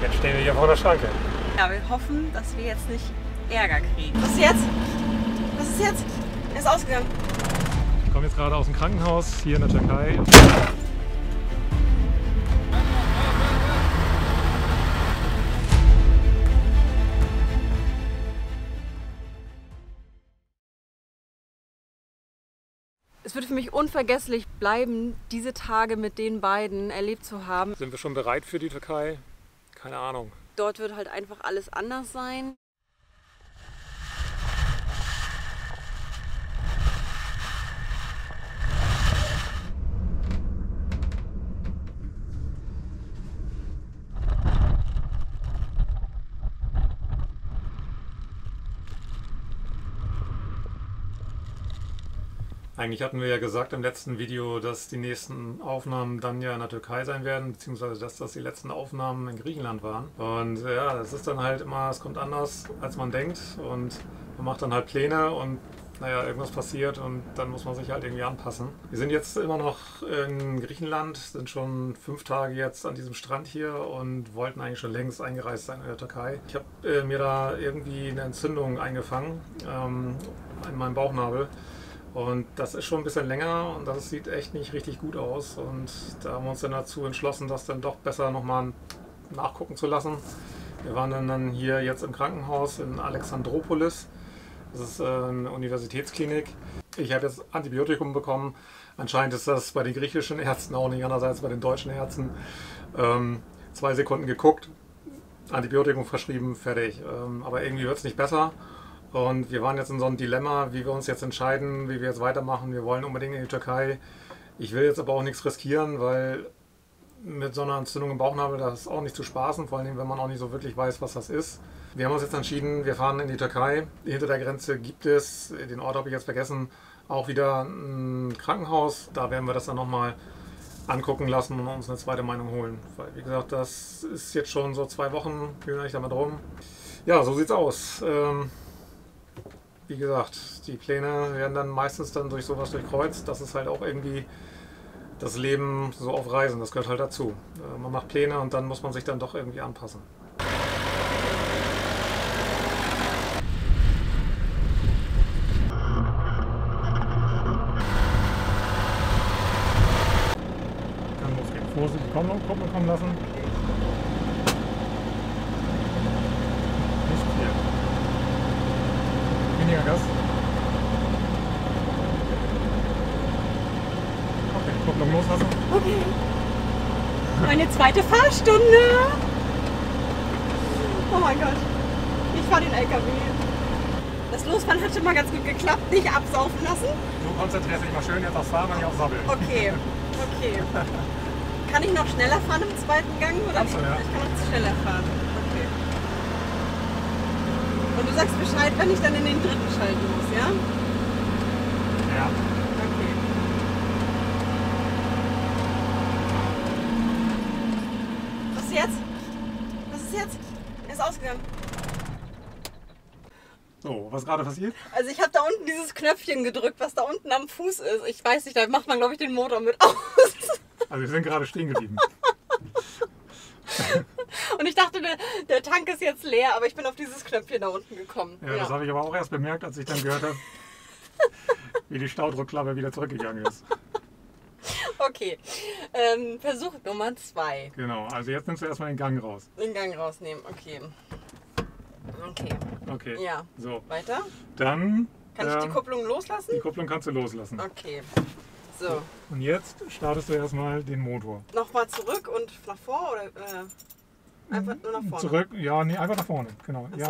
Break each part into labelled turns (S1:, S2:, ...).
S1: Jetzt stehen wir hier vor der Schranke.
S2: Ja, wir hoffen, dass wir jetzt nicht Ärger kriegen. Was ist jetzt? Was ist jetzt? Er ist ausgegangen.
S1: Ich komme jetzt gerade aus dem Krankenhaus hier in der Türkei.
S2: Es wird für mich unvergesslich bleiben, diese Tage mit den beiden erlebt zu haben.
S1: Sind wir schon bereit für die Türkei? Keine Ahnung.
S2: Dort wird halt einfach alles anders sein.
S1: Eigentlich hatten wir ja gesagt im letzten Video, dass die nächsten Aufnahmen dann ja in der Türkei sein werden, beziehungsweise dass das die letzten Aufnahmen in Griechenland waren. Und ja, das ist dann halt immer, es kommt anders, als man denkt, und man macht dann halt Pläne und naja, irgendwas passiert und dann muss man sich halt irgendwie anpassen. Wir sind jetzt immer noch in Griechenland, sind schon 5 Tage jetzt an diesem Strand hier und wollten eigentlich schon längst eingereist sein in der Türkei. Ich habe mir da irgendwie eine Entzündung eingefangen in meinem Bauchnabel. Und das ist schon ein bisschen länger und das sieht echt nicht richtig gut aus. Und da haben wir uns dann dazu entschlossen, das dann doch besser nochmal nachgucken zu lassen. Wir waren dann hier jetzt im Krankenhaus in Alexandroupolis. Das ist eine Universitätsklinik. Ich habe jetzt Antibiotikum bekommen. Anscheinend ist das bei den griechischen Ärzten auch nicht anders als bei den deutschen Ärzten. 2 Sekunden geguckt, Antibiotikum verschrieben, fertig. Aber irgendwie wird es nicht besser. Und wir waren jetzt in so einem Dilemma, wie wir uns jetzt entscheiden, wie wir jetzt weitermachen. Wir wollen unbedingt in die Türkei. Ich will jetzt aber auch nichts riskieren, weil mit so einer Entzündung im Bauchnabel, das ist auch nicht zu spaßen, vor allem wenn man auch nicht so wirklich weiß, was das ist. Wir haben uns jetzt entschieden, wir fahren in die Türkei. Hinter der Grenze gibt es, den Ort habe ich jetzt vergessen, auch wieder ein Krankenhaus. Da werden wir das dann nochmal angucken lassen und uns eine zweite Meinung holen. Weil, wie gesagt, das ist jetzt schon so 2 Wochen, kümmere ich damit rum. Ja, so sieht's aus. Wie gesagt, die Pläne werden dann meistens dann durch sowas durchkreuzt. Das ist halt auch irgendwie das Leben so auf Reisen, das gehört halt dazu. Man macht Pläne und dann muss man sich dann doch irgendwie anpassen. Kann losgehen. Vorsichtig Kupplung kommen lassen. Nicht viel. Weniger Gas. Okay, Kupplung loslassen.
S2: Okay. Meine zweite Fahrstunde. Oh mein Gott. Ich fahre den LKW. Das Losfahren hat schon mal ganz gut geklappt. Nicht absaufen lassen.
S1: Du konzentrierst dich mal schön jetzt aufs Fahren und nicht aufs Sabbeln.
S2: Okay. Okay. Kann ich noch schneller fahren im zweiten Gang? Oder
S1: Kannst du, ja.
S2: Ich kann noch schneller fahren. Okay. Und du sagst Bescheid, wenn ich dann in den dritten schalten muss, ja?
S1: Ja.
S2: Okay. Was ist jetzt? Was ist jetzt? Er ist ausgegangen.
S1: So, was gerade passiert?
S2: Also ich habe da unten dieses Knöpfchen gedrückt, was da unten am Fuß ist. Ich weiß nicht, da macht man, glaube ich, den Motor mit aus.
S1: Also wir sind gerade stehen geblieben.
S2: Und ich dachte, der Tank ist jetzt leer, aber ich bin auf dieses Knöpfchen da unten gekommen.
S1: Ja, das habe ich aber auch erst bemerkt, als ich dann gehört habe, wie die Staudruckklappe wieder zurückgegangen ist.
S2: Okay, Versuch Nummer 2.
S1: Genau, also jetzt nimmst du erstmal den Gang raus.
S2: Den Gang rausnehmen, okay. Okay,
S1: Okay.
S2: ja.
S1: So,
S2: Weiter?
S1: dann...
S2: Kann ich die Kupplung loslassen?
S1: Die Kupplung kannst du loslassen.
S2: Okay, so.
S1: Und jetzt startest du erstmal den Motor.
S2: Nochmal zurück und nach vor oder einfach nur nach vorne?
S1: Zurück, ja, nee, einfach nach vorne, genau.
S2: Ach so.
S1: Ja.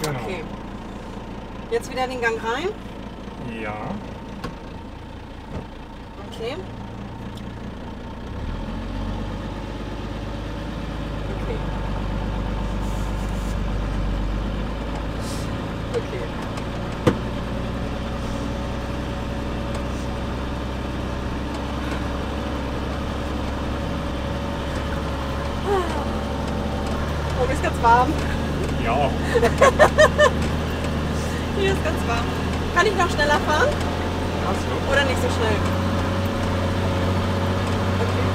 S1: Genau.
S2: Okay. Jetzt wieder in den Gang rein.
S1: Ja.
S2: Okay. Okay. Okay. Oh, mir ist ganz warm.
S1: Ja.
S2: Hier ist ganz warm. Kann ich noch schneller fahren?
S1: Kannst du.
S2: Oder nicht so schnell? Okay.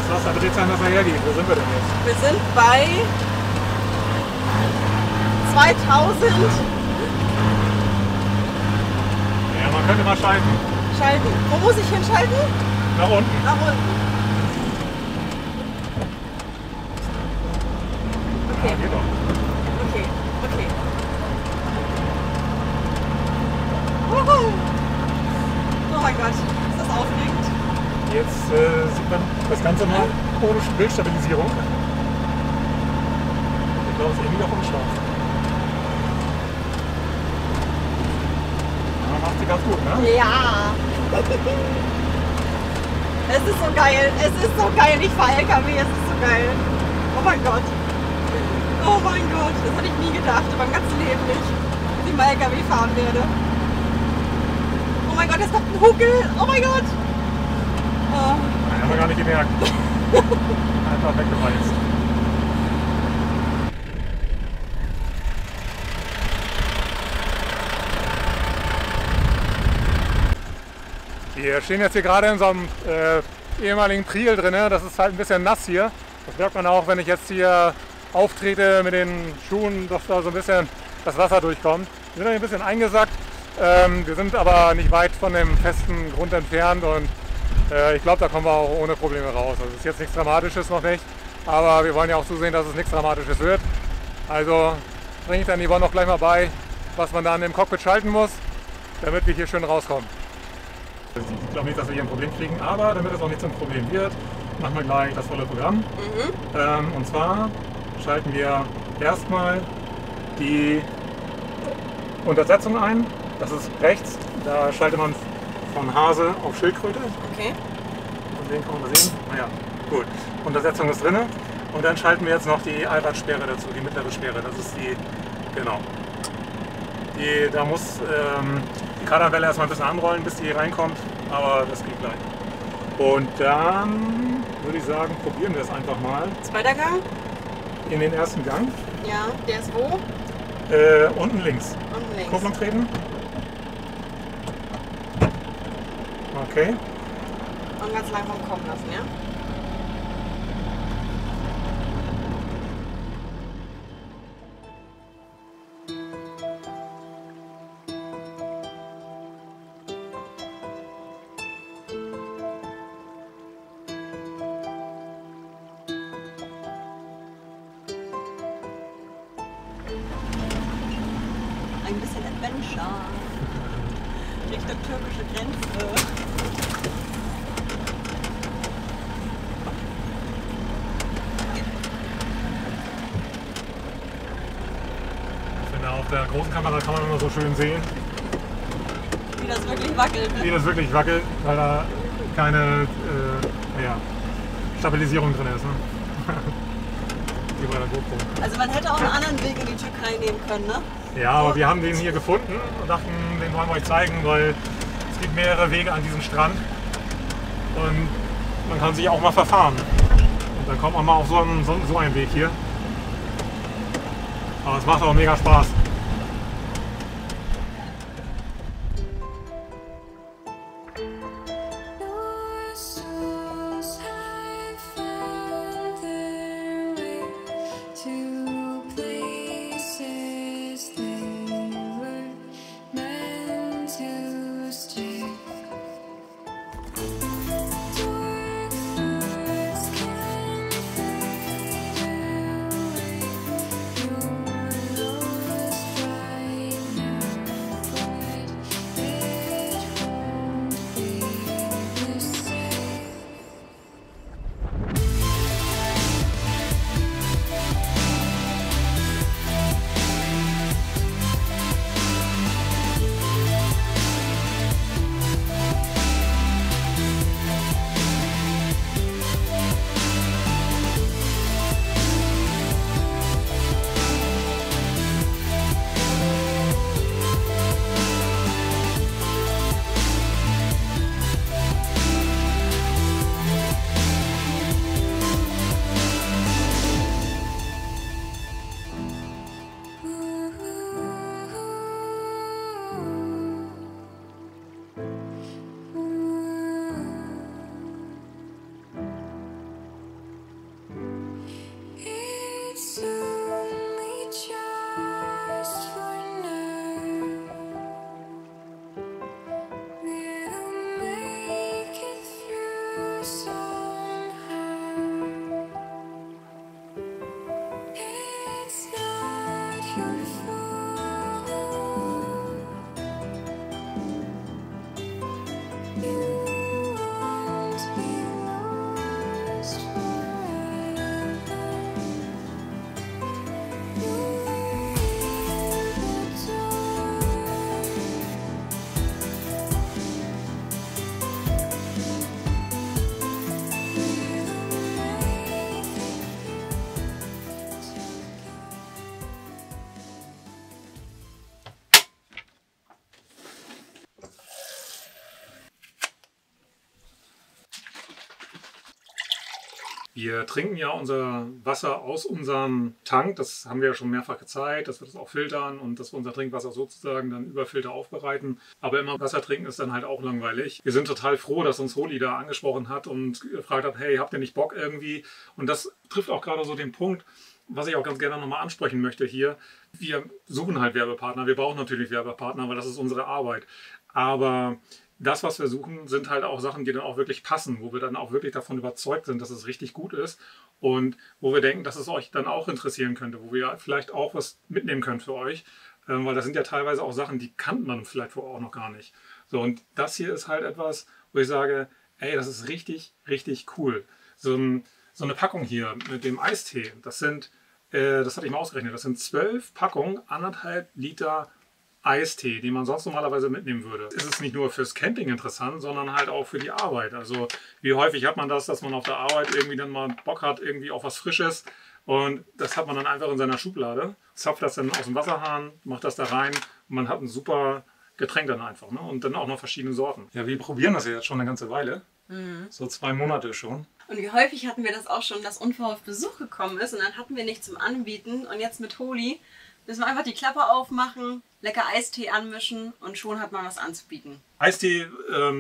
S1: Das Wasser dreht sich anders hergeht. Wo sind wir denn jetzt?
S2: Wir sind bei 2000
S1: Ja, man könnte mal schalten.
S2: Schalten. Wo muss ich hinschalten?
S1: Nach unten.
S2: Nach unten. Okay.
S1: Ja, geht doch.
S2: Okay. Okay. Wuhu. Oh mein Gott, ist das aufregend.
S1: Jetzt sieht man das Ganze mal ohne Bildstabilisierung. Ich glaube, es ist irgendwie auch unscharf. Ja, macht sie ganz gut, ne?
S2: Ja. Es ist so geil. Es ist so geil. Ich fahre LKW. Es ist so geil. Oh mein Gott. Oh mein Gott. Das hätte ich nie gedacht. In meinem ganzen Leben nicht. Dass ich mal LKW fahren werde. Oh mein Gott, jetzt kommt ein Huckel. Oh mein Gott. Oh.
S1: Nein, haben wir gar nicht gemerkt. Einfach weggeweizt. Wir stehen jetzt hier gerade in so einem ehemaligen Priel drin. Das ist halt ein bisschen nass hier. Das merkt man auch, wenn ich jetzt hier auftrete mit den Schuhen, dass da so ein bisschen das Wasser durchkommt. Wir sind ein bisschen eingesackt. Wir sind aber nicht weit von dem festen Grund entfernt und ich glaube, da kommen wir auch ohne Probleme raus. Also es ist jetzt nichts Dramatisches noch nicht, aber wir wollen ja auch zusehen, dass es nichts Dramatisches wird. Also bringe ich dann Yvonne noch gleich mal bei, was man dann im Cockpit schalten muss, damit wir hier schön rauskommen. Ich glaube nicht, dass wir hier ein Problem kriegen, aber damit es auch nicht zum Problem wird, machen wir gleich das volle Programm. Und zwar schalten wir erstmal die Untersetzung ein. Das ist rechts, da schaltet man von Hase auf Schildkröte.
S2: Okay.
S1: Von denen kann man das sehen. Naja, gut. Untersetzung ist drin. Und dann schalten wir jetzt noch die Allradsperre dazu, die mittlere Sperre. Das ist die, genau. Da muss die Kardanwelle erstmal ein bisschen anrollen, bis die hier reinkommt, aber das geht gleich. Und dann würde ich sagen, probieren wir es einfach mal.
S2: Zweiter Gang?
S1: In den ersten Gang.
S2: Ja, der ist wo?
S1: Unten links.
S2: Unten links.
S1: Kupplung treten. Okay.
S2: Und ganz langsam kommen lassen, ja? Ein bisschen Adventure. Richtung türkische Grenze.
S1: Ich finde, auf der großen Kamera kann man immer so schön sehen,
S2: Wie das wirklich wackelt. Ne?
S1: wie das wirklich wackelt, weil da keine Stabilisierung drin ist. Ne? Wie bei der GoPro.
S2: Also man hätte auch einen anderen Weg in die Türkei nehmen können, ne?
S1: Ja, aber wir haben den hier gefunden und dachten, den wollen wir euch zeigen, weil es gibt mehrere Wege an diesem Strand und man kann sich auch mal verfahren. Und dann kommt man mal auf so einen Weg hier. Aber es macht auch mega Spaß. Wir trinken ja unser Wasser aus unserem Tank, das haben wir ja schon mehrfach gezeigt, dass wir das auch filtern und dass wir unser Trinkwasser sozusagen dann über Filter aufbereiten. Aber immer Wasser trinken ist dann halt auch langweilig. Wir sind total froh, dass uns Holi da angesprochen hat und gefragt hat, hey, habt ihr nicht Bock irgendwie? Und das trifft auch gerade so den Punkt, was ich auch ganz gerne nochmal ansprechen möchte hier. Wir suchen halt Werbepartner, wir brauchen natürlich Werbepartner, weil das ist unsere Arbeit. Aber das, was wir suchen, sind halt auch Sachen, die dann auch wirklich passen, wo wir dann auch wirklich davon überzeugt sind, dass es richtig gut ist und wo wir denken, dass es euch dann auch interessieren könnte, wo wir vielleicht auch was mitnehmen können für euch, weil das sind ja teilweise auch Sachen, die kannte man vielleicht vorher auch noch gar nicht. So, und das hier ist halt etwas, wo ich sage, ey, das ist richtig, richtig cool. So eine Packung hier mit dem Eistee, das hatte ich mal ausgerechnet, das sind 12 Packungen, 1,5 Liter Eistee, den man sonst normalerweise mitnehmen würde. Ist es nicht nur fürs Camping interessant, sondern halt auch für die Arbeit. Also wie häufig hat man das, dass man auf der Arbeit irgendwie dann mal Bock hat, irgendwie auf was Frisches und das hat man dann einfach in seiner Schublade, zapft das dann aus dem Wasserhahn, macht das da rein und man hat ein super Getränk dann einfach, ne? Und dann auch noch verschiedene Sorten. Ja, wir probieren das ja jetzt schon eine ganze Weile, so 2 Monate schon.
S2: Und wie häufig hatten wir das auch schon, dass unverhofft Besuch gekommen ist und dann hatten wir nichts zum Anbieten und jetzt mit Holi müssen wir einfach die Klappe aufmachen, lecker Eistee anmischen und schon hat man was anzubieten.
S1: Eistee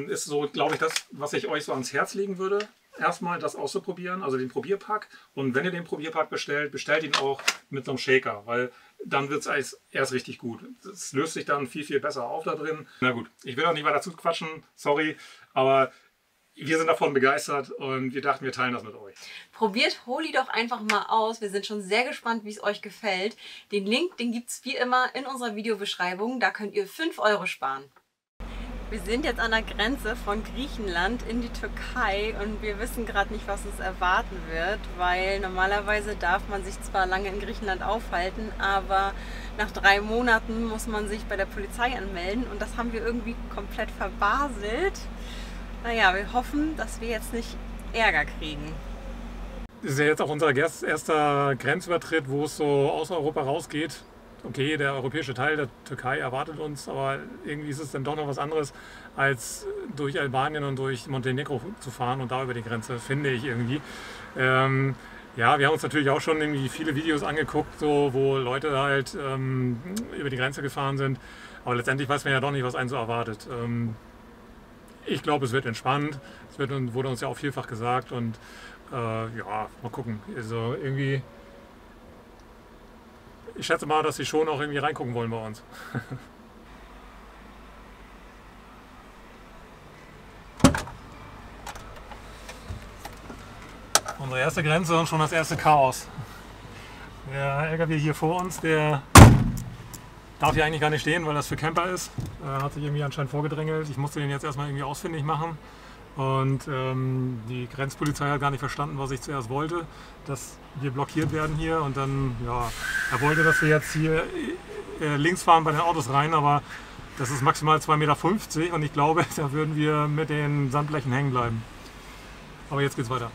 S1: ist so, glaube ich, das, was ich euch so ans Herz legen würde. Erstmal das auszuprobieren, also den Probierpack. Und wenn ihr den Probierpack bestellt, bestellt ihn auch mit so einem Shaker, weil dann wird es erst richtig gut. Es löst sich dann viel, viel besser auf da drin. Na gut, ich will auch nicht weiter zuquatschen, sorry, aber wir sind davon begeistert und wir dachten, wir teilen das mit euch.
S2: Probiert Holi doch einfach mal aus. Wir sind schon sehr gespannt, wie es euch gefällt. Den Link, den gibt es wie immer in unserer Videobeschreibung. Da könnt ihr 5 € sparen. Wir sind jetzt an der Grenze von Griechenland in die Türkei und wir wissen gerade nicht, was uns erwarten wird, weil normalerweise darf man sich zwar lange in Griechenland aufhalten, aber nach 3 Monaten muss man sich bei der Polizei anmelden und das haben wir irgendwie komplett verbaselt. Naja, wir hoffen, dass wir jetzt nicht Ärger kriegen.
S1: Das ist ja jetzt auch unser erster Grenzübertritt, wo es so aus Europa rausgeht. Okay, der europäische Teil der Türkei erwartet uns, aber irgendwie ist es dann doch noch was anderes, als durch Albanien und durch Montenegro zu fahren und da über die Grenze, finde ich irgendwie. Ja, wir haben uns natürlich auch schon irgendwie viele Videos angeguckt, so, wo Leute halt über die Grenze gefahren sind, aber letztendlich weiß man ja doch nicht, was einen so erwartet. Ich glaube, es wird entspannt. Es wurde uns ja auch vielfach gesagt und ja, mal gucken. Also irgendwie, ich schätze mal, dass sie schon auch irgendwie reingucken wollen bei uns. Unsere erste Grenze und schon das erste Chaos. Der LKW hier vor uns, der darf hier eigentlich gar nicht stehen, weil das für Camper ist. Hat sich irgendwie anscheinend vorgedrängelt. Ich musste den jetzt erstmal irgendwie ausfindig machen. Und die Grenzpolizei hat gar nicht verstanden, was ich zuerst wollte, dass wir blockiert werden hier. Und dann, ja, er wollte, dass wir jetzt hier links fahren bei den Autos rein, aber das ist maximal 2,50 Meter und ich glaube, da würden wir mit den Sandblechen hängen bleiben. Aber jetzt geht's weiter.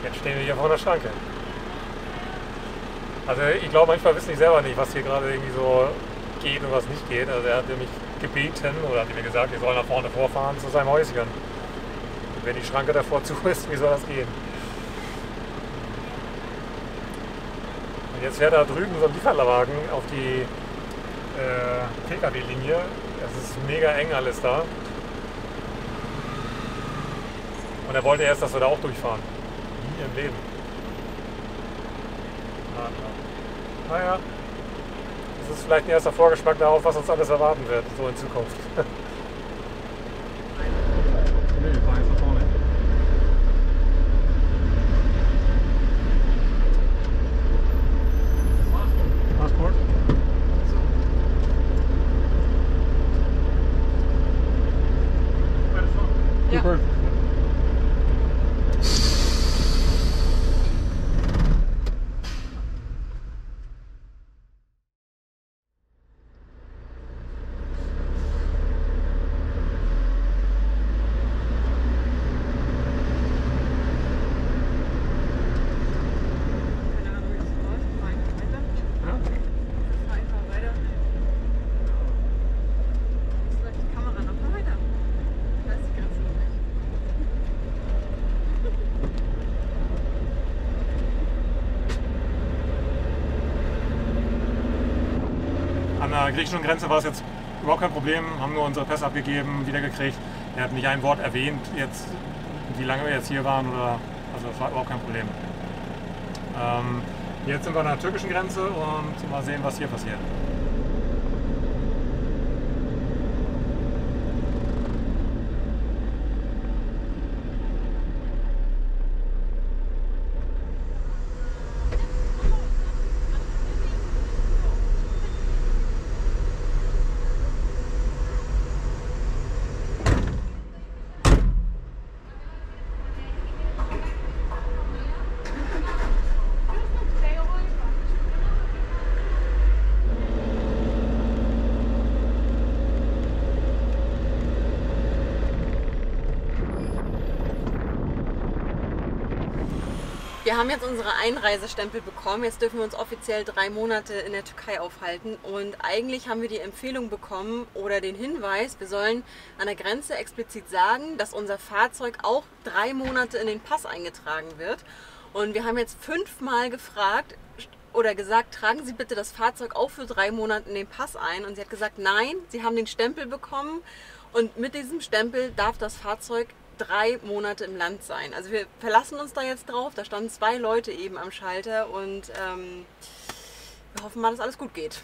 S1: Jetzt stehen wir hier vor der Schranke. Also ich glaube, manchmal wissen die selber nicht, was hier gerade irgendwie so geht und was nicht geht. Also er hat mich gebeten oder hat mir gesagt, wir sollen nach vorne vorfahren zu seinem Häuschen. Und wenn die Schranke davor zu ist, wie soll das gehen? Und jetzt fährt da drüben so ein Lieferwagen auf die Pkw-Linie. Es ist mega eng alles da. Und er wollte erst, dass wir da auch durchfahren. Nie im Leben. Naja, das ist vielleicht ein erster Vorgeschmack darauf, was uns alles erwarten wird, so in Zukunft. Nee, wir fahren jetzt nach vorne. Passport? So.
S2: Ja.
S1: Super. An der griechischen Grenze war es jetzt überhaupt kein Problem, haben nur unsere Pässe abgegeben, wiedergekriegt. Er hat nicht ein Wort erwähnt, jetzt, wie lange wir jetzt hier waren, oder, also das war überhaupt kein Problem. Jetzt sind wir an der türkischen Grenze und mal sehen, was hier passiert.
S2: Wir haben jetzt unsere Einreisestempel bekommen. Jetzt dürfen wir uns offiziell 3 Monate in der Türkei aufhalten. Und eigentlich haben wir die Empfehlung bekommen oder den Hinweis, wir sollen an der Grenze explizit sagen, dass unser Fahrzeug auch 3 Monate in den Pass eingetragen wird. Und wir haben jetzt 5-mal gefragt oder gesagt, tragen Sie bitte das Fahrzeug auch für 3 Monate in den Pass ein. Und sie hat gesagt, nein, Sie haben den Stempel bekommen und mit diesem Stempel darf das Fahrzeug 3 Monate im Land sein. Also wir verlassen uns da jetzt drauf. Da standen 2 Leute eben am Schalter und wir hoffen mal, dass alles gut geht.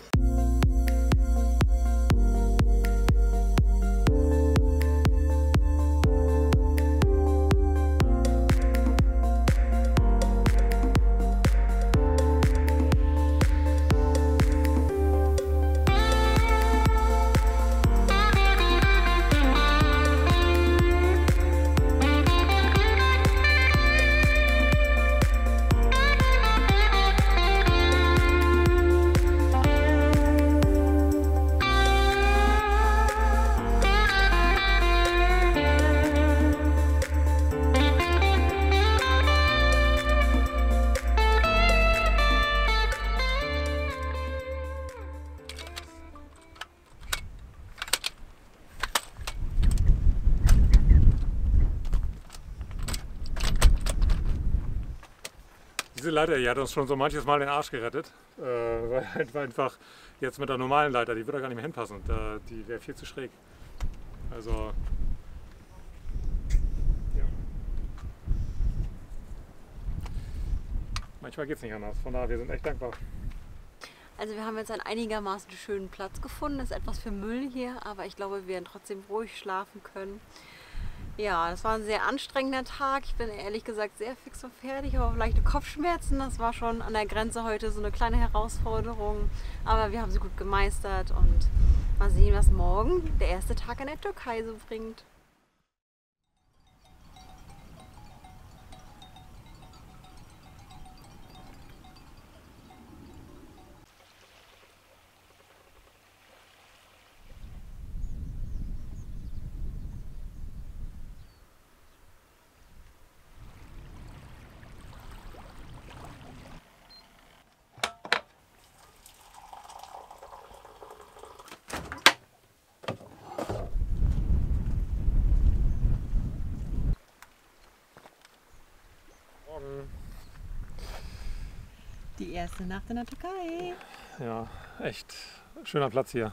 S1: Diese Leiter hier hat uns schon so manches Mal den Arsch gerettet, weil einfach jetzt mit der normalen Leiter, die würde da gar nicht mehr hinpassen, die wäre viel zu schräg. Also, ja. Manchmal geht es nicht anders, von daher, wir sind echt dankbar.
S2: Also wir haben jetzt einen einigermaßen schönen Platz gefunden. Es ist etwas für Müll hier, aber ich glaube, wir werden trotzdem ruhig schlafen können. Ja, das war ein sehr anstrengender Tag. Ich bin ehrlich gesagt sehr fix und fertig, aber leichte Kopfschmerzen. Das war schon an der Grenze heute so eine kleine Herausforderung. Aber wir haben sie gut gemeistert und mal sehen, was morgen der erste Tag in der Türkei so bringt. Die erste Nacht in der Türkei.
S1: Ja, echt schöner Platz hier.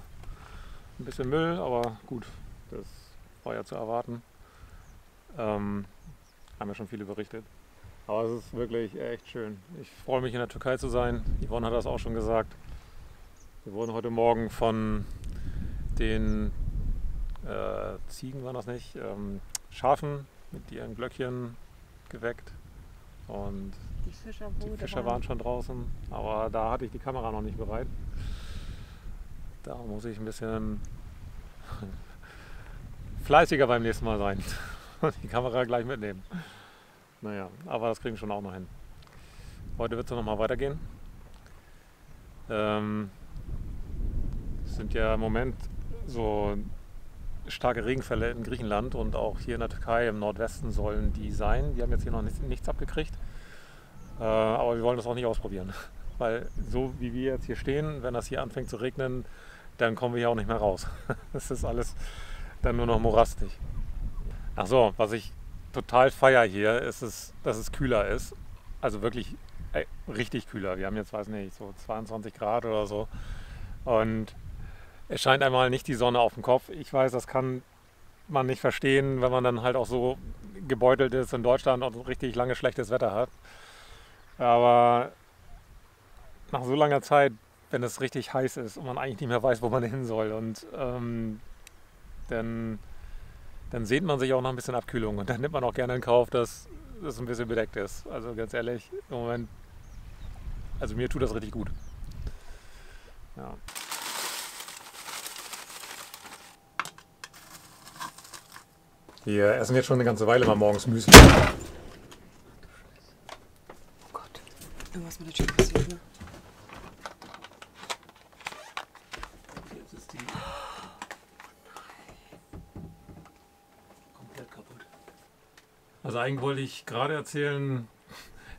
S1: Ein bisschen Müll, aber gut, das war ja zu erwarten. Haben ja schon viele berichtet. Aber es ist wirklich echt schön. Ich freue mich in der Türkei zu sein. Yvonne hat das auch schon gesagt. Wir wurden heute Morgen von den Ziegen, waren das nicht, Schafen mit ihren Glöckchen geweckt. Und die Fischer waren schon draußen, aber da hatte ich die Kamera noch nicht bereit. Da muss ich ein bisschen fleißiger beim nächsten Mal sein und die Kamera gleich mitnehmen. Naja, aber das kriegen wir schon auch noch hin. Heute wird es noch mal weitergehen. Es sind ja im Moment so starke Regenfälle in Griechenland und auch hier in der Türkei im Nordwesten sollen die sein. Die haben jetzt hier noch nichts abgekriegt. Aber wir wollen das auch nicht ausprobieren. Weil so wie wir jetzt hier stehen, wenn das hier anfängt zu regnen, dann kommen wir hier auch nicht mehr raus. Das ist alles dann nur noch morastig. Ach so, was ich total feier hier, ist dass es kühler ist. Also wirklich richtig kühler. Wir haben jetzt, weiß nicht, so 22 Grad oder so. Und es scheint einmal nicht die Sonne auf dem Kopf. Ich weiß, das kann man nicht verstehen, wenn man dann halt auch so gebeutelt ist in Deutschland und richtig lange schlechtes Wetter hat. Aber nach so langer Zeit, wenn es richtig heiß ist und man eigentlich nicht mehr weiß, wo man hin soll, und dann sehnt man sich auch noch ein bisschen Abkühlung und dann nimmt man auch gerne in Kauf, dass es ein bisschen bedeckt ist. Also ganz ehrlich, im Moment, also mir tut das richtig gut. Ja. Wir essen jetzt schon eine ganze Weile mal morgens Müsli.
S2: Oh Gott, irgendwas mit der Tür passiert, ne?
S1: Jetzt ist die komplett kaputt. Also eigentlich wollte ich gerade erzählen,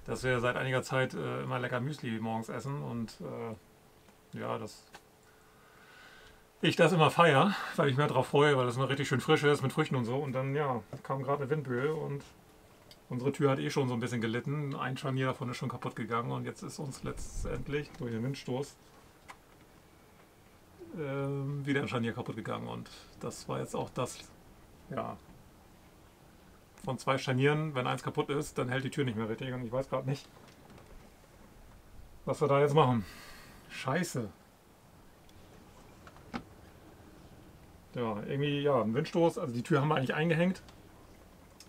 S1: dass wir seit einiger Zeit immer lecker Müsli morgens essen und ja, dass ich das immer feiere, weil ich mir darauf freue, weil das immer richtig schön frisch ist mit Früchten und so. Und dann ja, kam gerade eine Windböe und unsere Tür hat eh schon so ein bisschen gelitten. Ein Scharnier davon ist schon kaputt gegangen und jetzt ist uns letztendlich durch den Windstoß wieder ein Scharnier kaputt gegangen. Und das war jetzt auch das, ja, von 2 Scharnieren, wenn eins kaputt ist, dann hält die Tür nicht mehr richtig und ich weiß gerade nicht, was wir da jetzt machen. Scheiße. Ja, irgendwie, ja, ein Windstoß, also die Tür haben wir eigentlich eingehängt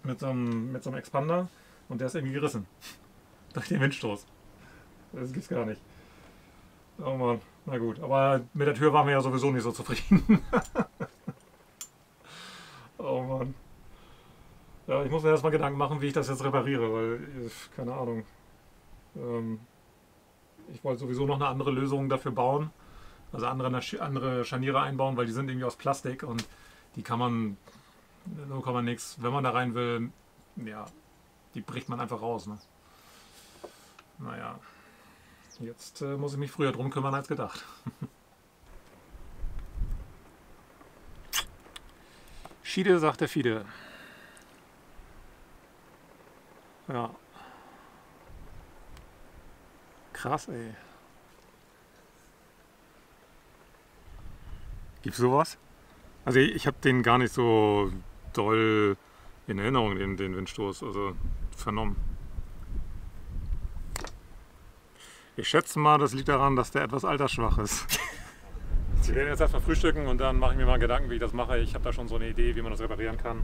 S1: mit so einem Expander und der ist irgendwie gerissen durch den Windstoß. Das gibt's gar nicht. Oh Mann, na gut, aber mit der Tür waren wir ja sowieso nicht so zufrieden. Oh Mann. Ja, ich muss mir erstmal Gedanken machen, wie ich das jetzt repariere, weil, keine Ahnung. Ich wollte sowieso noch eine andere Lösung dafür bauen. Also andere Scharniere einbauen, weil die sind irgendwie aus Plastik und die kann man, so kann man nichts, wenn man da rein will, ja, die bricht man einfach raus. Ne? Naja, jetzt muss ich mich früher drum kümmern als gedacht. Schiede, sagt der Fiede. Ja. Krass, ey. Gibt's sowas? Also ich habe den gar nicht so doll in Erinnerung, den Windstoß, also vernommen. Ich schätze mal, das liegt daran, dass der etwas altersschwach ist. Wir werden jetzt erstmal frühstücken und dann mache ich mir mal Gedanken, wie ich das mache. Ich habe da schon so eine Idee, wie man das reparieren kann.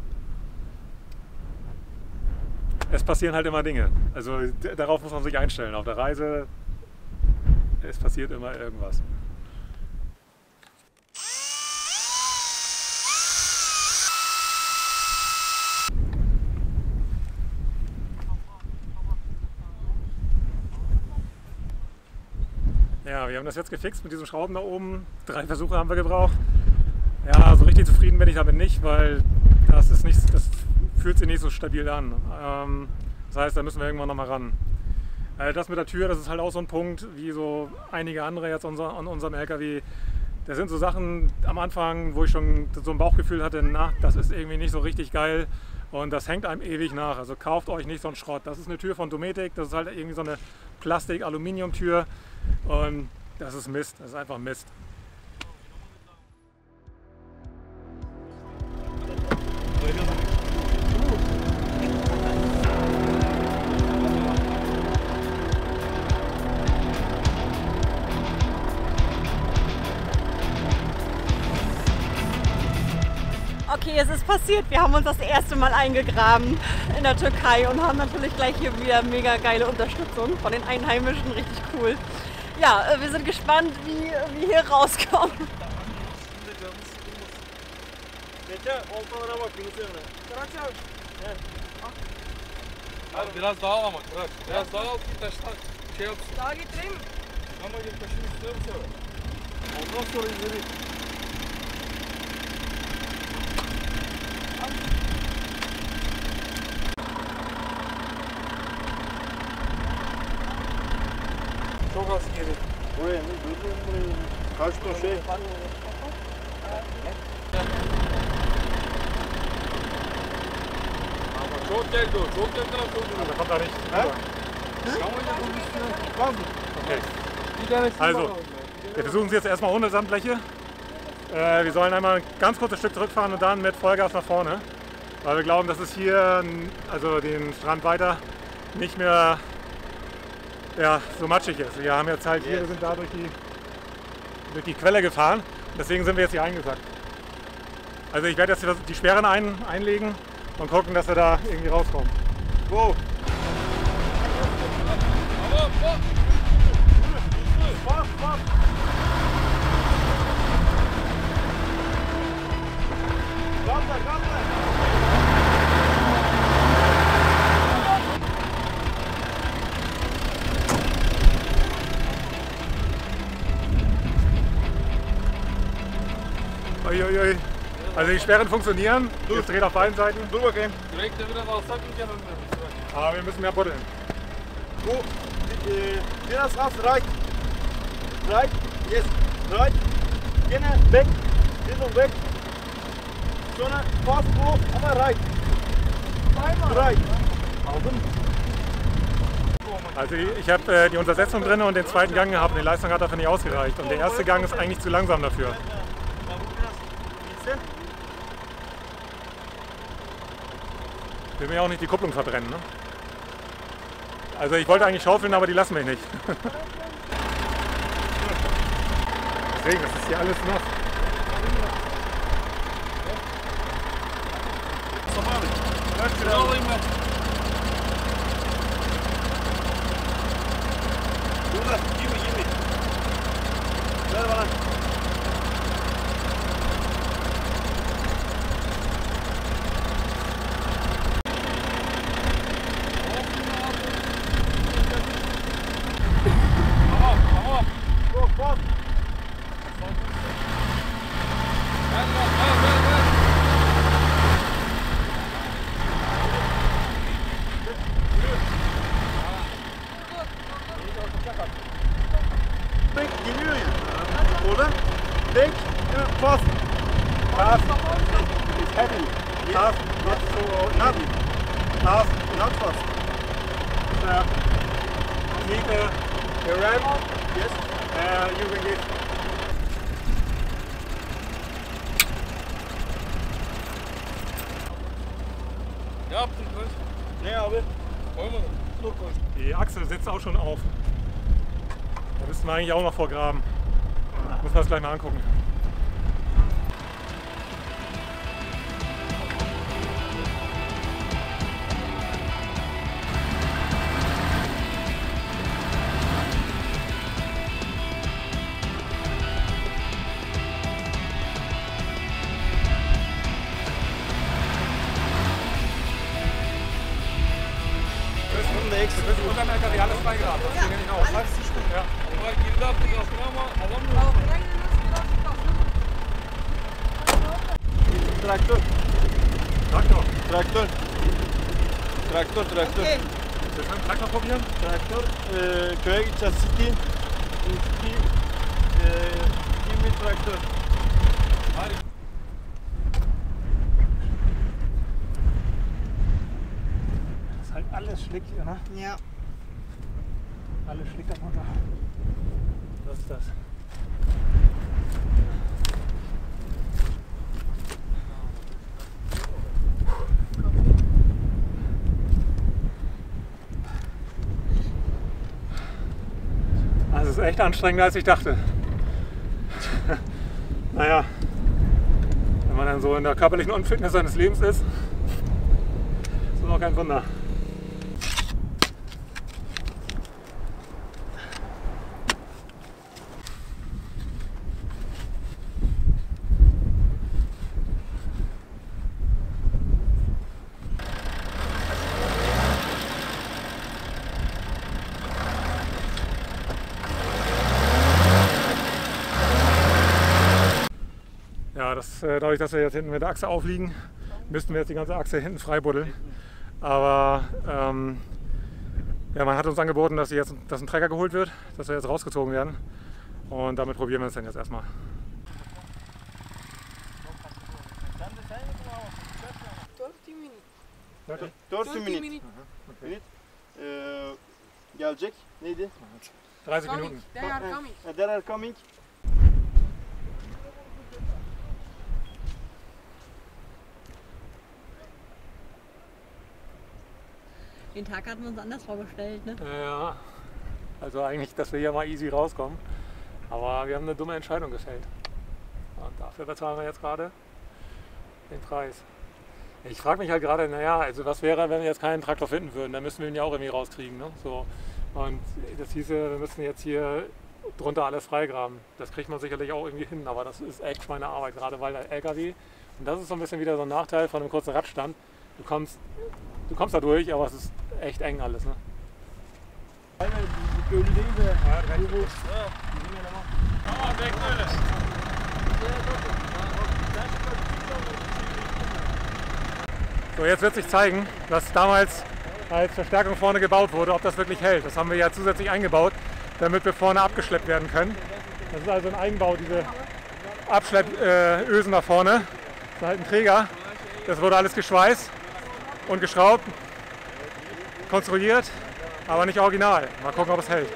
S1: Es passieren halt immer Dinge. Also darauf muss man sich einstellen. Auf der Reise, es passiert immer irgendwas. Ja, wir haben das jetzt gefixt mit diesen Schrauben da oben. 3 Versuche haben wir gebraucht. Ja, so richtig zufrieden bin ich damit nicht, weil das fühlt sich nicht so stabil an. Das heißt, da müssen wir irgendwann nochmal ran. Das mit der Tür, das ist halt auch so ein Punkt, wie so einige andere jetzt an unserem LKW. Das sind so Sachen am Anfang, wo ich schon so ein Bauchgefühl hatte, na, das ist irgendwie nicht so richtig geil. und das hängt einem ewig nach. Also kauft euch nicht so einen Schrott. Das ist eine Tür von Dometic, das ist halt irgendwie so eine Plastik-Aluminium-Tür und das ist Mist, das ist einfach Mist.
S2: Okay, es ist passiert. Wir haben uns das erste Mal eingegraben in der Türkei und haben natürlich gleich hier wieder mega geile Unterstützung von den Einheimischen. Richtig cool. Ja, wir sind gespannt, wie wir hier rauskommen.
S3: Abi biraz daha al ama bırak. Biraz daha al ki taşlar şey yapsın.
S2: Daha getireyim mi?
S3: Ama gel taşın üstüne bu sefer. Ondan sonra ileri. Çok az geri.
S4: Buraya mı? Durdun buraya. Kaç ton şey?
S3: Ama çok geldi o. Çok geldi lan çok
S1: Da kommt da nicht
S4: Hä?
S1: rüber.
S3: Ama gel bunun üstüne.
S4: Var mı?
S1: Okay.
S3: Bir tanesini
S1: Also,
S3: bakalım ya.
S1: wir versuchen es jetzt erstmal ohne Sandbleche. Wir sollen einmal ein ganz kurzes Stück zurückfahren und dann mit Vollgas nach vorne. Weil wir glauben, dass es hier, also den Strand weiter, nicht mehr so matschig ist. Wir haben jetzt halt hier, wir sind da durch die Quelle gefahren. Deswegen sind wir jetzt hier eingesackt. Also ich werde jetzt die Sperren einlegen und gucken, dass wir da irgendwie rauskommen.
S4: Go.
S3: Hop hop.
S4: Bak bak. Gazla gazla.
S1: Uiuiui. Also die Sperren funktionieren, es dreht auf beiden Seiten,
S4: Dur bakayım.
S3: Direkt de biraz alsak mı canım benim?
S1: aber wir müssen mehr buddeln.
S4: Bu biraz az right. Right. Yes. Right. Yine back. Little back. Sonra fast go ama right. Right. Aldın mı?
S1: Also ich habe die Untersetzung drin und den zweiten Gang gehabt und die Leistung hat dafür nicht ausgereicht. Und der erste Gang ist eigentlich zu langsam dafür. Ich will mir auch nicht die Kupplung verbrennen. Ne? Also ich wollte eigentlich schaufeln, aber die lassen mich nicht. Deswegen, das ist hier alles nass.
S3: Şunu alayım ben.
S4: Burada. Gimme. Ver bana.
S3: Tamam.
S4: Go fast.
S3: Ver.
S4: Back geliyor ya. Oradan back fast. Fast. It's heavy. Fast. Not so heavy. Fast. Not fast.
S1: Need the ramp,
S4: Yes.
S1: you can get.
S3: Ne yaptın kız?
S4: Ne abi?
S3: Koymadın.
S4: Dur koy.
S1: Die Achse sitzt auch schon auf. Da müssten wir eigentlich auch noch vorgraben. Muss man das gleich mal angucken. Wir müssen unterm LKW alles beigraben. Das ging ja nicht aus. Ja.
S3: Onlar girdi artık altına ama alamıyoruz.
S4: Traktör.
S1: Traktor.
S4: Traktör. Traktör.
S2: Okay.
S1: Willst du einen Traktor probieren?
S4: Traktör. Köye gideceğiz. City. Kimi traktör.
S3: Hadi.
S1: Blick hier, ne?
S2: Ja.
S1: Alles schlägt darunter. Was ist das? Also es ist echt anstrengender als ich dachte. Naja, wenn man dann so in der körperlichen Unfitness seines Lebens ist das auch kein Wunder. Ja, dadurch, dass wir jetzt hinten mit der Achse aufliegen, müssten wir jetzt die ganze Achse hinten frei buddeln. Aber ja, man hat uns angeboten, dass ein Trecker geholt wird, dass wir jetzt rausgezogen werden. Und damit probieren wir es dann jetzt erstmal.
S4: 4 minuten. Gelecek. Neydi?
S1: 30 Minuten.
S2: They are coming.
S4: They are coming.
S2: Den Tag hatten wir uns anders vorgestellt, ne?
S1: Ja, also eigentlich, dass wir hier mal easy rauskommen. Aber wir haben eine dumme Entscheidung gefällt. Und dafür bezahlen wir jetzt gerade den Preis. Ich frage mich halt gerade, naja, also was wäre, wenn wir jetzt keinen Traktor finden würden? Dann müssen wir ihn ja auch irgendwie rauskriegen. Ne? So. Und das hieße, wir müssen jetzt hier drunter alles freigraben. Das kriegt man sicherlich auch irgendwie hin, aber das ist echt Schweinearbeit, gerade weil der LKW, und das ist so ein bisschen wieder so ein Nachteil von einem kurzen Radstand, du kommst da durch, aber es ist echt eng alles. Ne? So, jetzt wird sich zeigen, was damals als Verstärkung vorne gebaut wurde, ob das wirklich hält. Das haben wir ja zusätzlich eingebaut, damit wir vorne abgeschleppt werden können. Das ist also ein Eigenbau, diese Abschleppösen da vorne. Das ist halt ein Träger. Das wurde alles geschweißt und geschraubt, konstruiert, aber nicht original. Mal gucken, ob es hält.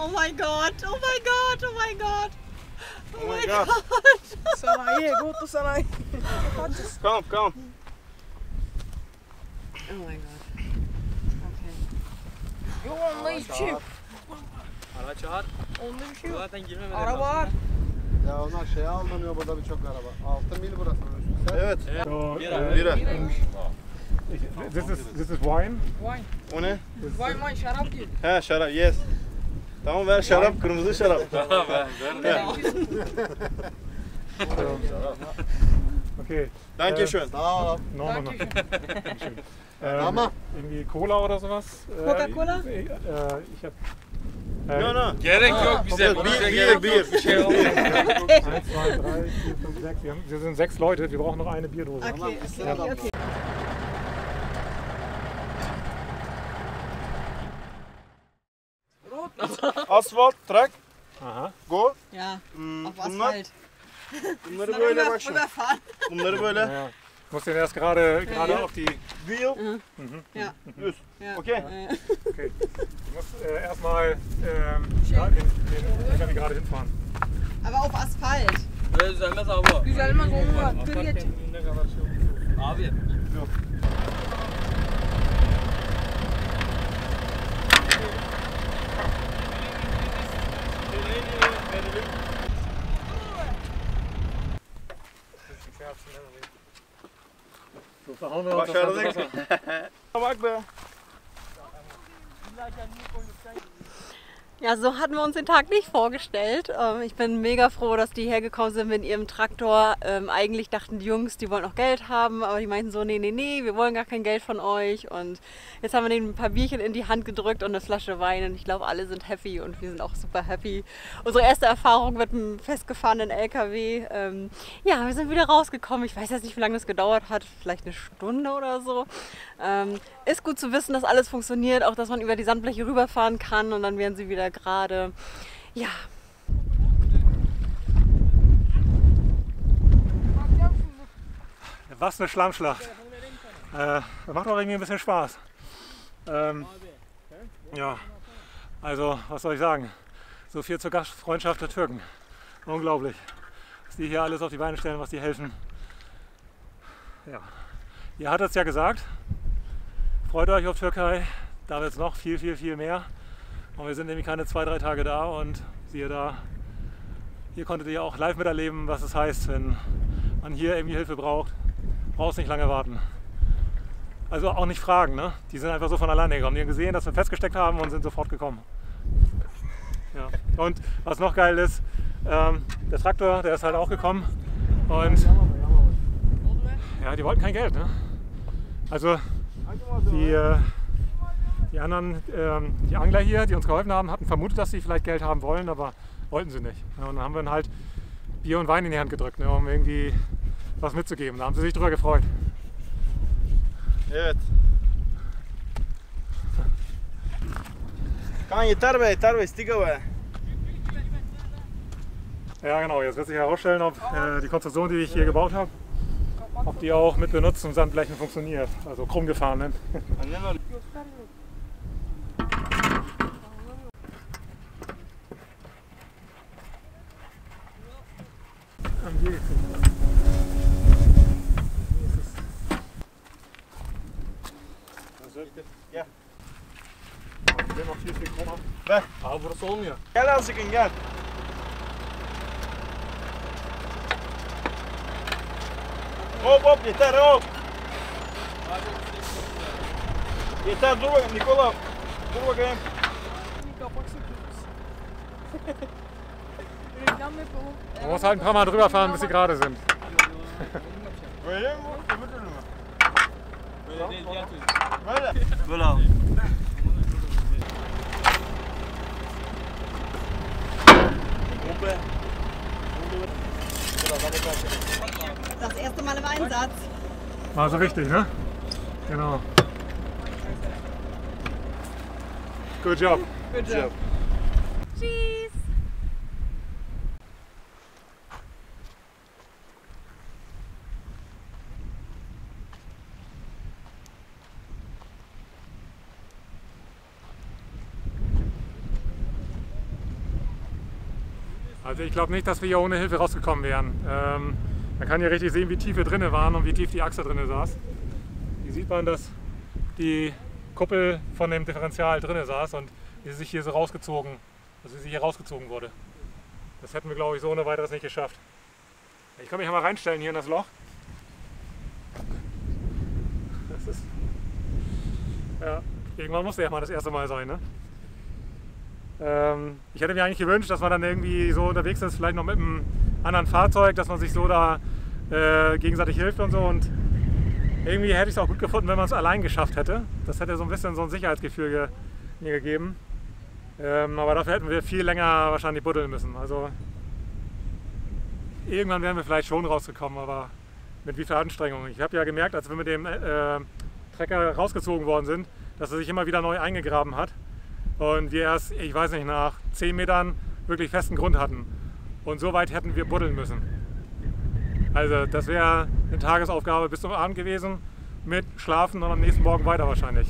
S2: Oh mein Gott, oh mein Gott, oh mein Gott. Oh mein
S4: God.
S2: Gott.
S5: Sanayi, go to Sanayi.
S4: Come, come.
S2: Oh mein Gott. Okay.
S5: Yok onunla içi.
S3: Araç var.
S5: Onda bir şey yok.
S3: Zaten girmemeden
S5: Araba
S3: lazım.
S5: var.
S6: Ya onlar şeye alınıyor burada birçok araba. 6 mil burası.
S4: Evet.
S1: So,
S4: Bira.
S1: this is wine.
S5: Wine.
S4: O ne?
S5: Wine şarap diyor.
S4: He şarap, yes. Tamam ver şarap, kırmızı şarap.
S1: Okay.
S4: Dankeschön.
S6: Tamam.
S1: No.
S5: Dankeschön.
S6: Ama
S1: Irgendwie Cola oder sowas?
S2: Coca-Cola?
S1: Ich habe
S4: No, no.
S3: Gerek yok bize.
S4: Bir,
S3: Bize
S4: bir,
S3: gerek
S4: bir.
S3: yok. Bir şey olmaz.
S1: 1, 2, 3, 4, 5, 6. Wir sind 6 Leute, wir brauchen noch eine Bierdose.
S2: Okay, okay, okay.
S4: Asfalt, trak,
S1: Aha.
S4: go.
S2: Ja, auf
S4: Bunlar,
S2: Asphalt.
S4: bunları
S2: Dann
S4: böyle bak şimdi.
S2: rüberfahren.
S4: Bunları böyle.
S1: Ja. Ich muss den erst gerade
S2: Ja.
S1: auf die.
S4: Wheel,
S2: Ja,
S4: düz.
S2: ja.
S4: Okay.
S1: Okay. Ich muss erstmal den LKW gerade hinfahren.
S2: Aber auf Asphalt.
S3: Böyle düzelmez abi.
S5: Düzelmez onu var. Kır geç.
S3: Ne kadar şey olur. Abi.
S1: So, verhauen wir uns das
S4: Başardık.
S1: ganze Wasser.
S4: Bak be.
S2: Ja, so hatten wir uns den Tag nicht vorgestellt. Ich bin mega froh, dass die hergekommen sind mit ihrem Traktor. Eigentlich dachten die Jungs, die wollen auch Geld haben, aber die meinten so, nee, wir wollen gar kein Geld von euch. Und jetzt haben wir denen ein paar Bierchen in die Hand gedrückt und eine Flasche Wein. Und ich glaube, alle sind happy und wir sind auch super happy. Unsere erste Erfahrung mit einem festgefahrenen LKW. Ja, wir sind wieder rausgekommen. Ich weiß jetzt nicht, wie lange das gedauert hat. Vielleicht eine Stunde oder so. Ist gut zu wissen, dass alles funktioniert, auch dass man über die Sandbleche rüberfahren kann und dann werden sie wieder gerade. Ja.
S1: Was eine Schlammschlacht. Macht auch irgendwie ein bisschen Spaß. Ja, also was soll ich sagen? So viel zur Gastfreundschaft der Türken. Unglaublich. Was die hier alles auf die Beine stellen, was die helfen. Ja. Ihr hattet es ja gesagt. Freut euch auf Türkei. Da wird es noch viel mehr. Und wir sind nämlich keine 2-3 Tage da und siehe da, hier konntet ihr auch live miterleben, was es heißt, wenn man hier irgendwie Hilfe braucht. Brauchst nicht lange warten. Also auch nicht fragen, ne? Die sind einfach so von alleine gekommen. Die haben gesehen, dass wir festgesteckt haben und sind sofort gekommen. Ja. Und was noch geil ist, der Traktor, der ist halt auch gekommen und ja, die wollten kein Geld, ne? Also die anderen, die Angler hier, die uns geholfen haben, hatten vermutet, dass sie vielleicht Geld haben wollen, aber wollten sie nicht. Ja, und dann haben wir ihnen halt Bier und Wein in die Hand gedrückt, ne, um irgendwie was mitzugeben. Da haben sie sich drüber gefreut.
S6: Evet. Kan yeter be, stigao be.
S1: Ja genau, jetzt wird sich herausstellen, ob die Konstruktion, die ich hier gebaut habe, ob die auch mit benutzten Sandblechen funktioniert, also krumm gefahrenen.
S6: Gel.
S1: Hier noch viel krummer.
S6: Ver.
S1: Aber burası olmuyor.
S6: Gel azıcık gel. Hop yeter hop. Yeter dur bakayım Nikola. Dur bakayım.
S1: Man muss halt ein paar Mal drüber fahren, bis sie gerade sind.
S6: Böyle mi bu? Öbür türlü mü?
S3: Böyle değil, diğer türlü.
S6: Böyle. Böyle abi. Ope.
S2: Das erste Mal im Einsatz.
S1: War so richtig, ne? Genau. Good job.
S2: Good job. Tschüss.
S1: Also ich glaube nicht, dass wir hier ohne Hilfe rausgekommen wären. Man kann hier richtig sehen, wie tief wir drinnen waren und wie tief die Achse drinnen saß. Hier sieht man, dass die Kuppel von dem Differential drinnen saß und wie sie sich hier so rausgezogen, also wie sie hier rausgezogen wurde. Das hätten wir, glaube ich, so ohne weiteres nicht geschafft. Ich kann mich ja mal reinstellen hier in das Loch. Das ist, ja, irgendwann musste ja mal das erste Mal sein, ne? Ich hätte mir eigentlich gewünscht, dass man dann irgendwie so unterwegs ist, vielleicht noch mit einem anderen Fahrzeug, dass man sich so da gegenseitig hilft und so. Und irgendwie hätte ich es auch gut gefunden, wenn man es allein geschafft hätte. Das hätte so ein bisschen so ein Sicherheitsgefühl mir gegeben. Aber dafür hätten wir viel länger wahrscheinlich buddeln müssen. Also irgendwann wären wir vielleicht schon rausgekommen, aber mit wie viel Anstrengung. Ich habe ja gemerkt, als wir mit dem Trecker rausgezogen worden sind, dass er sich immer wieder neu eingegraben hat. Und wir erst, ich weiß nicht, nach 10 Metern wirklich festen Grund hatten. Und so weit hätten wir buddeln müssen. Also das wäre eine Tagesaufgabe bis zum Abend gewesen, mit Schlafen und am nächsten Morgen weiter wahrscheinlich.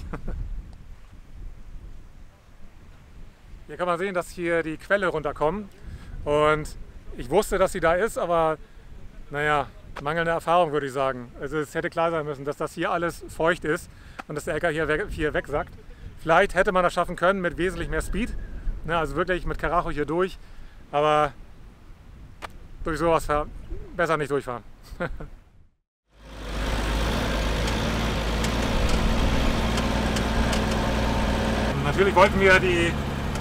S1: Hier kann man sehen, dass hier die Quelle runterkommt. Und ich wusste, dass sie da ist, aber naja, mangelnde Erfahrung würde ich sagen. Also es hätte klar sein müssen, dass das hier alles feucht ist und dass der LKW hier wegsackt. Vielleicht hätte man das schaffen können mit wesentlich mehr Speed, ne, also wirklich mit Karacho hier durch, aber durch sowas besser nicht durchfahren. Natürlich wollten wir die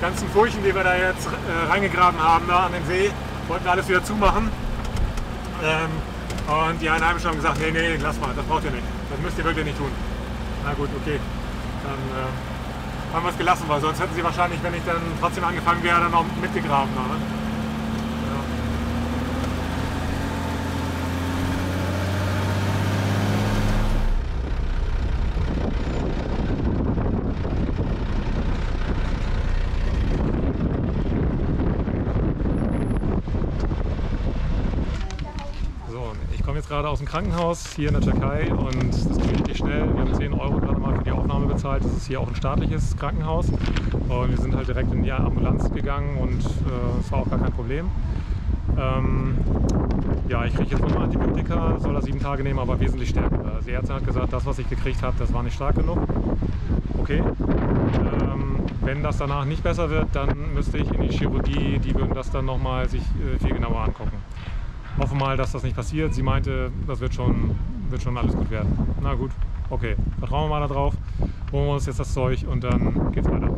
S1: ganzen Furchen, die wir da jetzt reingegraben haben, da an den See, wollten wir alles wieder zumachen. Und die Einheimischen haben gesagt, nee, lass mal, das braucht ihr nicht. Das müsst ihr wirklich nicht tun. Na gut, okay. Dann haben wir es gelassen, weil sonst hätten sie wahrscheinlich, wenn ich dann trotzdem angefangen wäre, dann auch mitgegraben. Ne? Ich komme jetzt gerade aus dem Krankenhaus hier in der Türkei und das geht richtig schnell. Wir haben 10 € gerade mal für die Aufnahme bezahlt. Das ist hier auch ein staatliches Krankenhaus und wir sind halt direkt in die Ambulanz gegangen und es war auch gar kein Problem. Ja, ich kriege jetzt nochmal Antibiotika, soll das 7 Tage nehmen, aber wesentlich stärker. Also die Ärztin hat gesagt, das was ich gekriegt habe, das war nicht stark genug. Okay. Wenn das danach nicht besser wird, dann müsste ich in die Chirurgie, die würden das dann nochmal sich viel genauer angucken. Hoffe mal, dass das nicht passiert. Sie meinte, das wird schon alles gut werden. Na gut, okay. Vertrauen wir mal darauf. Holen wir uns jetzt das Zeug und dann geht's weiter.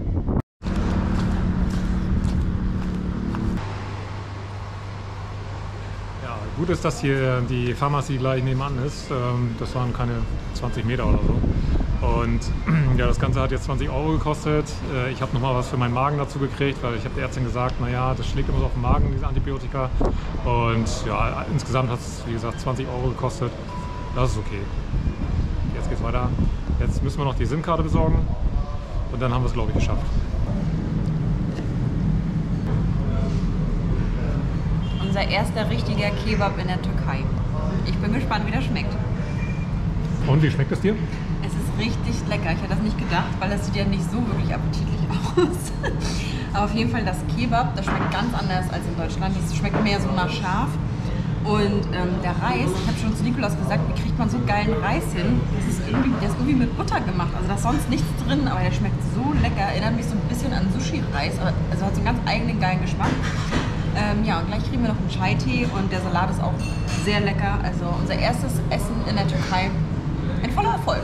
S1: Ja, gut ist, dass hier die Pharmacie gleich nebenan ist. Das waren keine 20 Meter oder so. Und ja, das Ganze hat jetzt 20 € gekostet. Ich habe nochmal was für meinen Magen dazu gekriegt, weil ich habe der Ärztin gesagt, naja, das schlägt immer so auf den Magen, diese Antibiotika. Und ja, insgesamt hat es, wie gesagt, 20 € gekostet. Das ist okay. Jetzt geht's weiter. Jetzt müssen wir noch die SIM-Karte besorgen und dann haben wir es, glaube ich, geschafft.
S2: Unser erster richtiger Kebab in der Türkei. Ich bin gespannt, wie das schmeckt.
S1: Und wie schmeckt es dir?
S2: Es ist richtig lecker. Ich hätte das nicht gedacht, weil das sieht ja nicht so wirklich appetitlich aus. Aber auf jeden Fall das Kebab, das schmeckt ganz anders als in Deutschland. Das schmeckt mehr so nach Schaf. Und der Reis, ich habe schon zu Nikolaus gesagt, wie kriegt man so geilen Reis hin? Der ist irgendwie mit Butter gemacht. Also da ist sonst nichts drin, aber der schmeckt so lecker. Erinnert mich so ein bisschen an Sushi-Reis. Also hat so einen ganz eigenen geilen Geschmack. Ja, und gleich kriegen wir noch einen Chai-Tee und der Salat ist auch sehr lecker. Also unser erstes Essen in der Türkei. Ein voller Erfolg.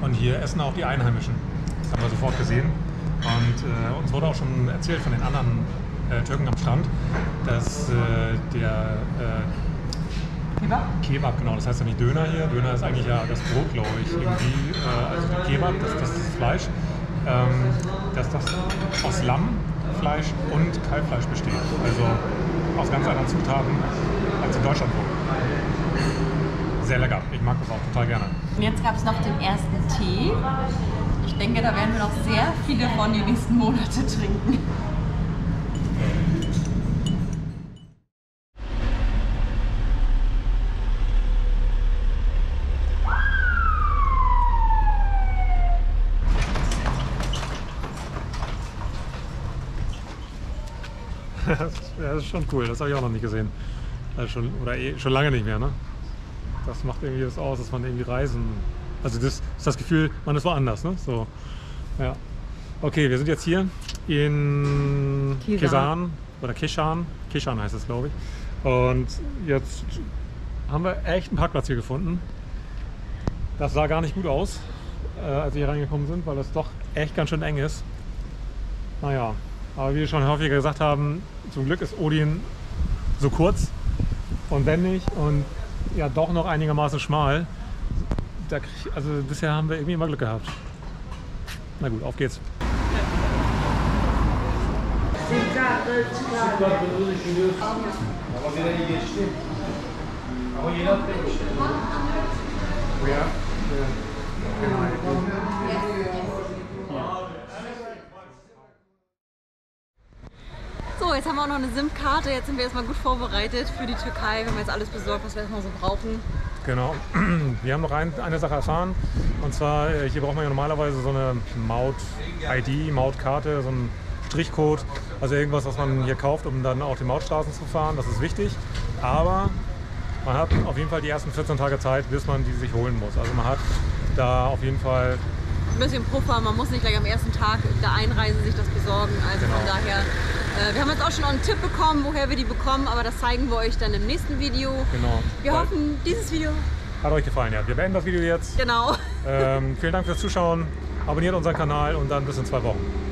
S1: Und hier essen auch die Einheimischen. Das haben wir sofort gesehen. Und uns wurde auch schon erzählt von den anderen Türken am Strand, dass der Kebab, genau, das heißt ja nicht Döner hier. Döner ist eigentlich ja das Brot, glaube ich, irgendwie. Also der Kebab, das ist das Fleisch, dass das aus Lammfleisch und Kalbfleisch besteht. Also aus ganz anderen Zutaten als in Deutschland. Sehr lecker. Ich mag das auch total gerne.
S2: Und jetzt gab es noch den ersten Tee. Ich denke, da werden wir noch sehr viele von die nächsten Monate trinken.
S1: Das ist schon cool. Das habe ich auch noch nicht gesehen. Also schon lange nicht mehr, ne? Das macht irgendwie das aus, dass man irgendwie reisen. Also das ist das Gefühl, man ist woanders, ne? So, ja. Okay, wir sind jetzt hier in Kesan oder Keşan. Keşan heißt es, glaube ich. Und jetzt haben wir echt einen Parkplatz hier gefunden. Das sah gar nicht gut aus, als wir hier reingekommen sind, weil das doch echt ganz schön eng ist. Naja, aber wie wir schon häufiger gesagt haben, zum Glück ist Odin so kurz und wendig und ja doch noch einigermaßen schmal. Also bisher haben wir irgendwie immer Glück gehabt. Na gut, auf geht's.
S2: So, jetzt haben wir auch noch eine SIM-Karte. Jetzt sind wir erstmal gut vorbereitet für die Türkei. Wir haben jetzt alles besorgt, was wir erstmal so brauchen.
S1: Genau. Wir haben noch eine Sache erfahren. Und zwar, hier braucht man ja normalerweise so eine Maut-ID, Mautkarte, so einen Strichcode. Also irgendwas, was man hier kauft, um dann auch die Mautstraßen zu fahren. Das ist wichtig. Aber man hat auf jeden Fall die ersten 14 Tage Zeit, bis man die sich holen muss. Also man hat da auf jeden Fall
S2: ein bisschen Puffer. Man muss nicht gleich am ersten Tag da einreisen, sich das besorgen. Also
S1: genau.
S2: Von daher, wir haben jetzt auch schon noch einen Tipp bekommen, woher wir die bekommen, aber das zeigen wir euch dann im nächsten Video.
S1: Genau.
S2: Wir hoffen, dieses Video
S1: hat euch gefallen. Ja. Wir beenden das Video jetzt.
S2: Genau.
S1: Vielen Dank fürs Zuschauen. Abonniert unseren Kanal und dann bis in 2 Wochen.